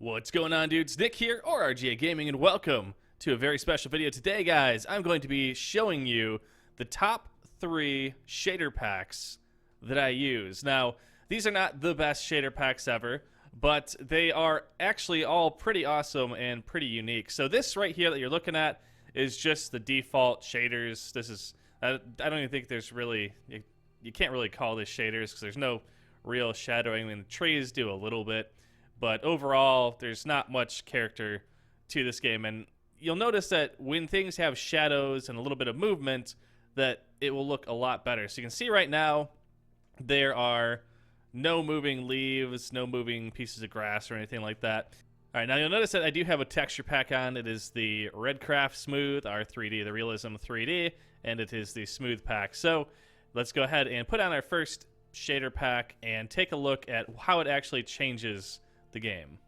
What's going on, dudes? Nick here, or RGA Gaming, and welcome to a very special video. Today, guys, I'm going to be showing you the top 3 shader packs that I use. Now, these are not the best shader packs ever, but they are actually all pretty awesome and pretty unique. So this right here that you're looking at is just the default shaders. This is, I don't even think there's really, you can't really call this shaders because there's no real shadowing. I mean, the trees do a little bit. But overall, there's not much character to this game. And you'll notice that when things have shadows and a little bit of movement, that it will look a lot better. So you can see right now, there are no moving leaves, no moving pieces of grass or anything like that. All right, now you'll notice that I do have a texture pack on. It is the Redcraft Smooth R3D, the Realism 3D, and it is the Smooth pack. So let's go ahead and put on our first shader pack and take a look at how it actually changes the game.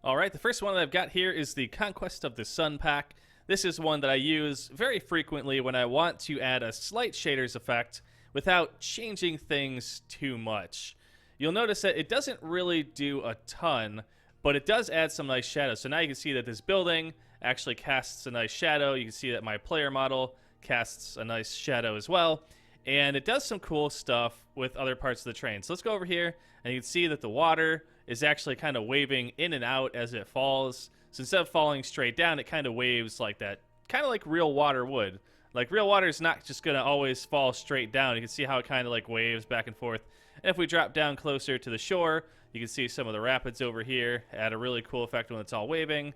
Alright, the first one that I've got here is the Conquest of the Sun pack. This is one that I use very frequently when I want to add a slight shaders effect without changing things too much. You'll notice that it doesn't really do a ton, but it does add some nice shadows. So now you can see that this building actually casts a nice shadow. You can see that my player model casts a nice shadow as well. And it does some cool stuff with other parts of the train. So let's go over here, and you can see that the water is actually kind of waving in and out as it falls. So instead of falling straight down, it kind of waves like that, kind of like real water would. Like real water is not just going to always fall straight down. You can see how it kind of like waves back and forth. And if we drop down closer to the shore, you can see some of the rapids over here add a really cool effect when it's all waving.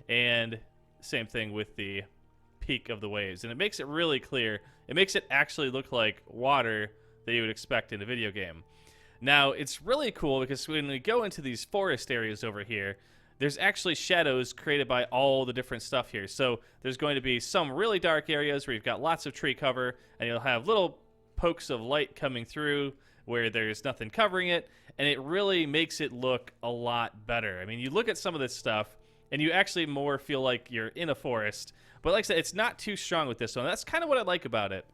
And same thing with the peak of the waves. And it makes it really clear. It makes it actually look like water that you would expect in a video game. Now, it's really cool because when we go into these forest areas over here, there's actually shadows created by all the different stuff here. So there's going to be some really dark areas where you've got lots of tree cover, and you'll have little pokes of light coming through where there's nothing covering it, and it really makes it look a lot better. I mean, you look at some of this stuff, and you actually more feel like you're in a forest. But like I said, it's not too strong with this one. That's kind of what I like about it.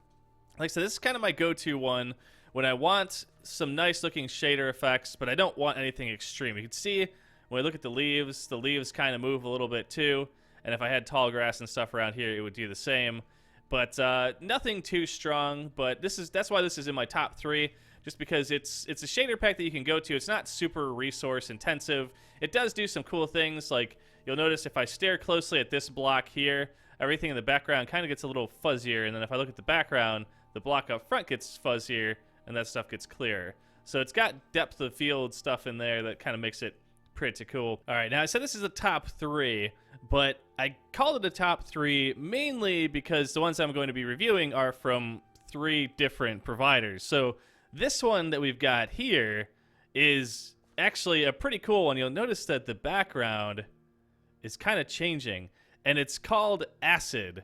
Like I said, this is kind of my go-to one when I want some nice looking shader effects, but I don't want anything extreme. You can see when I look at the leaves kind of move a little bit too. And if I had tall grass and stuff around here, it would do the same. But nothing too strong, but that's why this is in my top 3, just because it's a shader pack that you can go to. It's not super resource intensive. It does do some cool things, like you'll notice if I stare closely at this block here, everything in the background kind of gets a little fuzzier, and then if I look at the background, the block up front gets fuzzier, and that stuff gets clearer. So it's got depth of field stuff in there that kind of makes it pretty cool. All right, now I said this is the top 3, but I called it a top 3 mainly because the ones I'm going to be reviewing are from 3 different providers. So this one that we've got here is actually a pretty cool one. You'll notice that the background is kind of changing, and it's called Acid,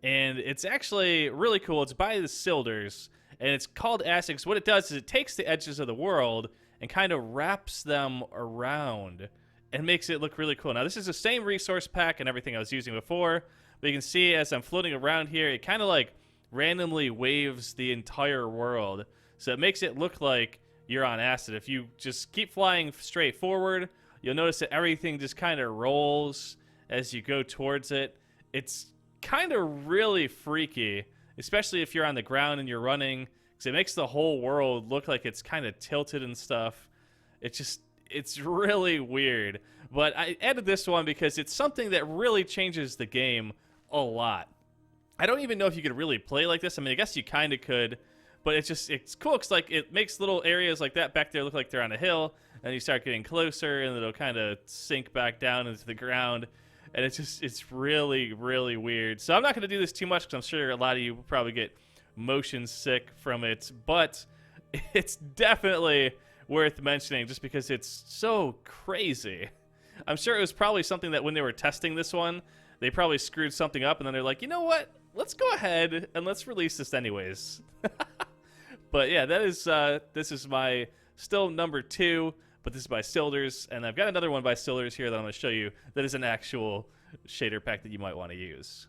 and it's actually really cool. It's by the Shaders, and it's called Acid because what it does is it takes the edges of the world and kind of wraps them around and makes it look really cool. Now, this is the same resource pack and everything I was using before, but you can see as I'm floating around here, it kind of like randomly waves the entire world. So it makes it look like you're on acid. If you just keep flying straight forward, you'll notice that everything just kind of rolls as you go towards it. It's kind of really freaky, especially if you're on the ground and you're running, because it makes the whole world look like it's kind of tilted and stuff. It's really weird. But I added this one because it's something that really changes the game a lot. I don't even know if you could really play like this. I mean, I guess you kind of could, but it's cool because like it makes little areas like that back there look like they're on a hill, and you start getting closer, and it'll kind of sink back down into the ground. And it's really, really weird. So I'm not going to do this too much because I'm sure a lot of you will probably get motion sick from it. But it's definitely worth mentioning just because it's so crazy. I'm sure it was probably something that when they were testing this one, they probably screwed something up. And then they're like, you know what? Let's go ahead and let's release this anyways. But yeah, this is my still number 2. But this is by Shaders, and I've got another one by Shaders here that I'm going to show you that is an actual shader pack that you might want to use.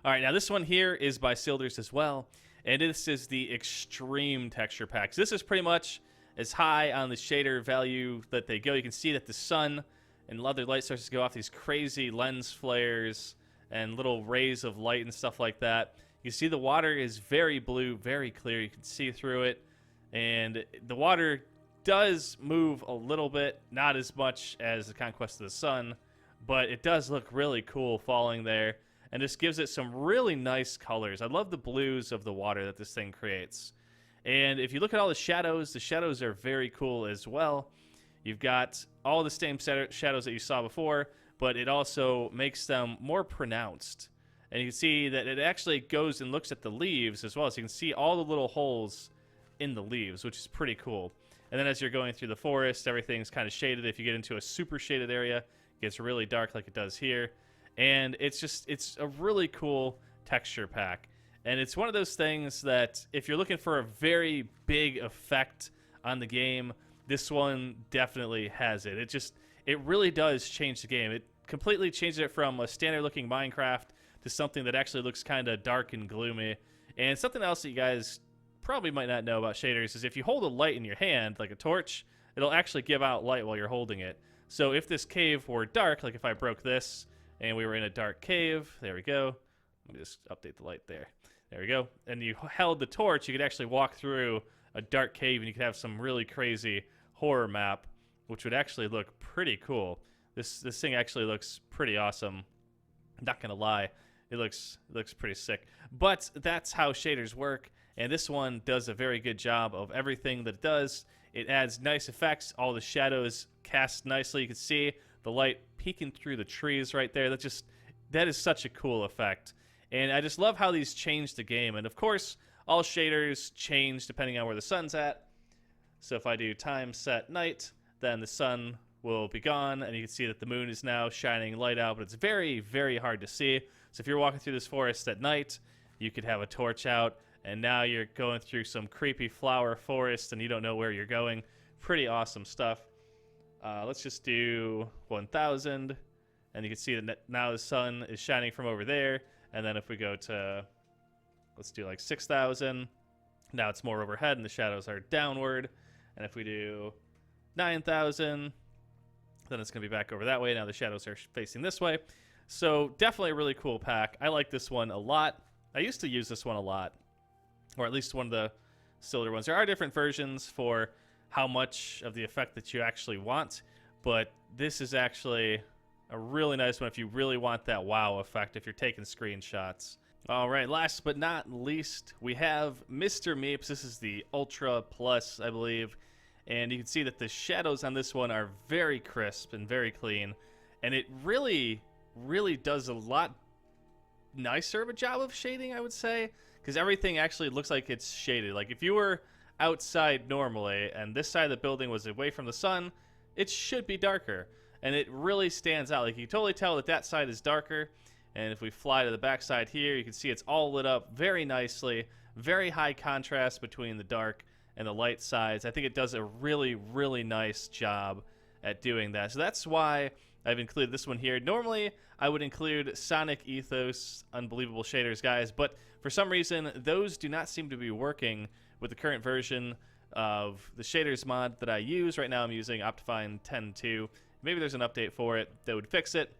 All right, now this one here is by Shaders as well, and this is the Extreme Texture Pack. So this is pretty much as high on the shader value that they go. You can see that the sun and other light starts to go off, these crazy lens flares and little rays of light and stuff like that. You see the water is very blue, very clear. You can see through it. And the water does move a little bit, not as much as the Conquest of the Sun, but it does look really cool falling there. And this gives it some really nice colors. I love the blues of the water that this thing creates. And if you look at all the shadows are very cool as well. You've got all the same shadows that you saw before, but it also makes them more pronounced. And you can see that it actually goes and looks at the leaves as well. So you can see all the little holes in the leaves, which is pretty cool. And then as you're going through the forest, everything's kind of shaded. If you get into a super shaded area, it gets really dark like it does here. And it's a really cool texture pack. And it's one of those things that if you're looking for a very big effect on the game, this one definitely has it. It really does change the game. It completely changes it from a standard looking Minecraft to something that actually looks kind of dark and gloomy. And something else that you guys probably might not know about shaders is if you hold a light in your hand, like a torch, it'll actually give out light while you're holding it. So if this cave were dark, like if I broke this and we were in a dark cave, there we go. Let me just update the light there. There we go. And you held the torch, you could actually walk through a dark cave and you could have some really crazy horror map, which would actually look pretty cool. This thing actually looks pretty awesome. I'm not gonna lie, it looks pretty sick. But that's how shaders work, and this one does a very good job of everything that it does. It adds nice effects. All the shadows cast nicely. You can see the light peeking through the trees right there. That is such a cool effect. And I just love how these change the game. And of course, all shaders change depending on where the sun's at. So if I do time set night, then the sun will be gone, and you can see that the moon is now shining light out, but it's very, very hard to see. So if you're walking through this forest at night, you could have a torch out, and now you're going through some creepy flower forest, and you don't know where you're going. Pretty awesome stuff. Let's just do 1,000, and you can see that now the sun is shining from over there. And then if we go to, let's do like 6,000, now it's more overhead, and the shadows are downward. And if we do 9,000, then it's going to be back over that way. Now the shadows are facing this way. So definitely a really cool pack. I like this one a lot. I used to use this one a lot, or at least one of the silver ones. There are different versions for how much of the effect that you actually want, but this is actually a really nice one if you really want that wow effect if you're taking screenshots. All right, last but not least, we have Mr. Meeps. This is the Ultra Plus, I believe. And you can see that the shadows on this one are very crisp and very clean. And it really, really does a lot nicer of a job of shading, I would say. Because everything actually looks like it's shaded. Like if you were outside normally and this side of the building was away from the sun, it should be darker. And it really stands out. Like you can totally tell that that side is darker. And if we fly to the back side here, you can see it's all lit up very nicely. Very high contrast between the dark and the light sides. I think it does a really, really nice job at doing that. So that's why I've included this one here. Normally, I would include Sonic Ethos, Unbelievable Shaders, guys, but for some reason, those do not seem to be working with the current version of the shaders mod that I use. Right now, I'm using Optifine 10.2. Maybe there's an update for it that would fix it.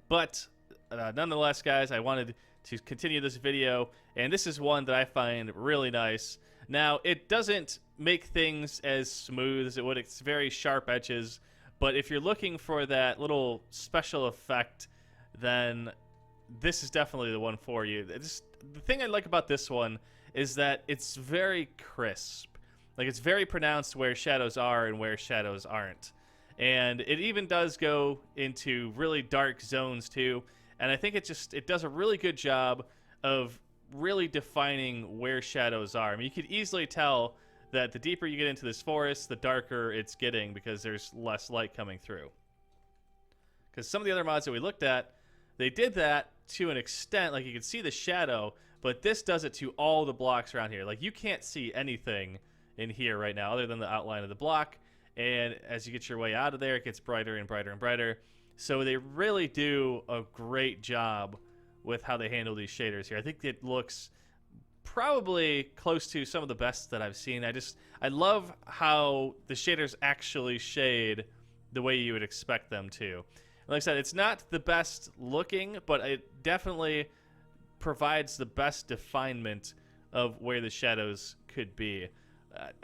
But nonetheless, guys, I wanted to continue this video, and this is one that I find really nice. Now, it doesn't make things as smooth as it would. It's very sharp edges, but if you're looking for that little special effect, then this is definitely the one for you. The thing I like about this one is that it's very crisp. Like, it's very pronounced where shadows are and where shadows aren't. And it even does go into really dark zones, too. And I think it does a really good job of really defining where shadows are. I mean, you could easily tell that the deeper you get into this forest, the darker it's getting because there's less light coming through. Because some of the other mods that we looked at, they did that to an extent. Like, you can see the shadow, but this does it to all the blocks around here. Like, you can't see anything in here right now other than the outline of the block. And as you get your way out of there, it gets brighter and brighter and brighter. So they really do a great job with how they handle these shaders here. I think it looks probably close to some of the best that I've seen. I love how the shaders actually shade the way you would expect them to. Like I said, it's not the best looking, but it definitely provides the best definement of where the shadows could be.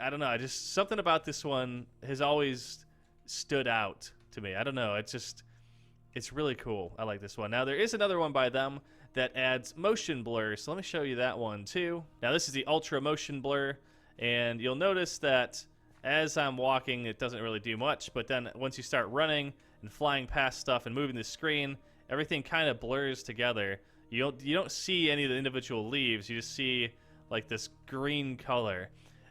I don't know. Just something about this one has always stood out to me. I don't know. It's really cool. I like this one. Now, there is another one by them that adds motion blur. So let me show you that one too. Now, this is the Ultra Motion Blur. And you'll notice that as I'm walking, it doesn't really do much. But then once you start running and flying past stuff and moving the screen, everything kind of blurs together. You don't see any of the individual leaves. You just see like this green color.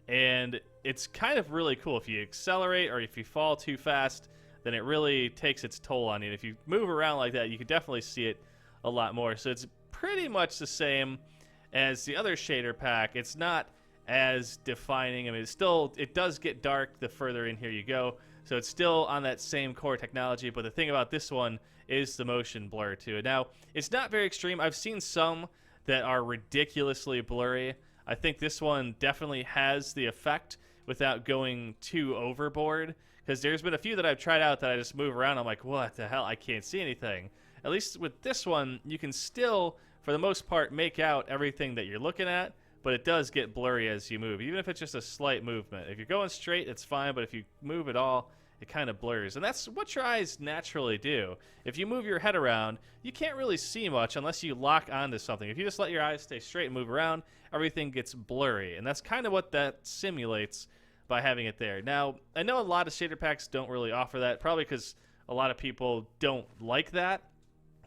And it's kind of really cool. If you accelerate or if you fall too fast, then it really takes its toll on you. And if you move around like that, you can definitely see it a lot more. So it's pretty much the same as the other shader pack. It's not as defining. I mean, it does get dark the further in here you go. So it's still on that same core technology. But the thing about this one is the motion blur to it. Now, it's not very extreme. I've seen some that are ridiculously blurry. I think this one definitely has the effect without going too overboard, because there's been a few that I've tried out that I just move around. I'm like, what the hell? I can't see anything. At least with this one, you can still, for the most part, make out everything that you're looking at, but it does get blurry as you move, even if it's just a slight movement. If you're going straight, it's fine, but if you move at all, it kind of blurs. And that's what your eyes naturally do. If you move your head around, you can't really see much unless you lock onto something. If you just let your eyes stay straight and move around, everything gets blurry. And that's kind of what that simulates by having it there. Now, I know a lot of shader packs don't really offer that, probably because a lot of people don't like that.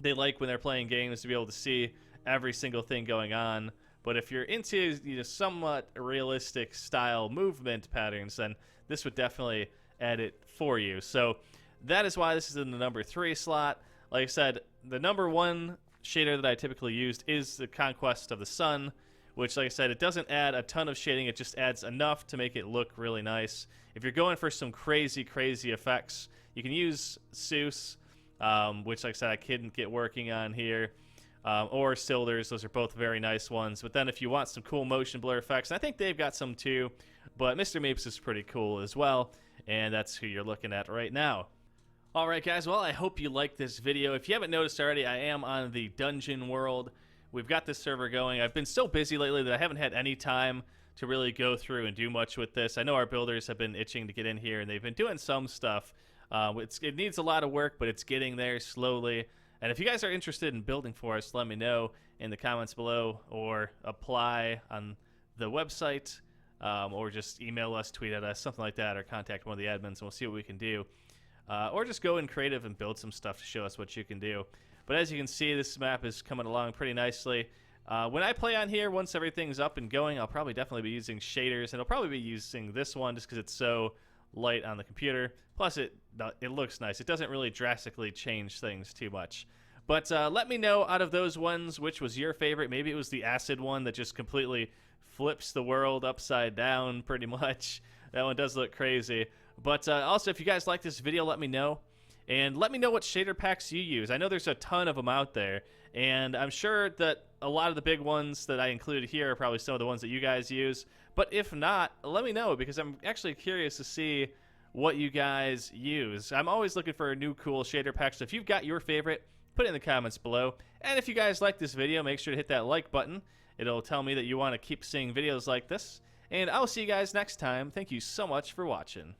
They like when they're playing games to be able to see every single thing going on. But if you're into somewhat realistic style movement patterns, then this would definitely add it for you. So that is why this is in the number 3 slot. Like I said, the number 1 shader that I typically used is the Conquest of the Sun, which, like I said, it doesn't add a ton of shading. It just adds enough to make it look really nice. If you're going for some crazy effects, you can use Seuss, which, like I said, I couldn't get working on here, or Silders. Those are both very nice ones. But then if you want some cool motion blur effects, and I think they've got some too, but Mr. Meeps is pretty cool as well, and that's who you're looking at right now. Alright guys, well, I hope you liked this video. If you haven't noticed already, I am on the Dungeon World. We've got this server going. I've been so busy lately that I haven't had any time to really go through and do much with this. I know our builders have been itching to get in here, and they've been doing some stuff. It needs a lot of work, but it's getting there slowly. And if you guys are interested in building for us, let me know in the comments below, or apply on the website, or just email us, tweet at us, something like that, or contact one of the admins, and we'll see what we can do. Or just go in creative and build some stuff to show us what you can do. But as you can see, this map is coming along pretty nicely. When I play on here, once everything's up and going, I'll probably definitely be using shaders, and I'll probably be using this one just because it's so light on the computer. Plus, it looks nice. It doesn't really drastically change things too much. But let me know, out of those ones, which was your favorite. Maybe it was the acid one that just completely flips the world upside down, pretty much. That one does look crazy. But also, if you guys like this video, let me know. And let me know what shader packs you use. I know there's a ton of them out there, and I'm sure that a lot of the big ones that I included here are probably some of the ones that you guys use. But if not, let me know, because I'm actually curious to see what you guys use. I'm always looking for new cool shader packs, so if you've got your favorite, put it in the comments below. And if you guys like this video, make sure to hit that like button. It'll tell me that you want to keep seeing videos like this. And I'll see you guys next time. Thank you so much for watching.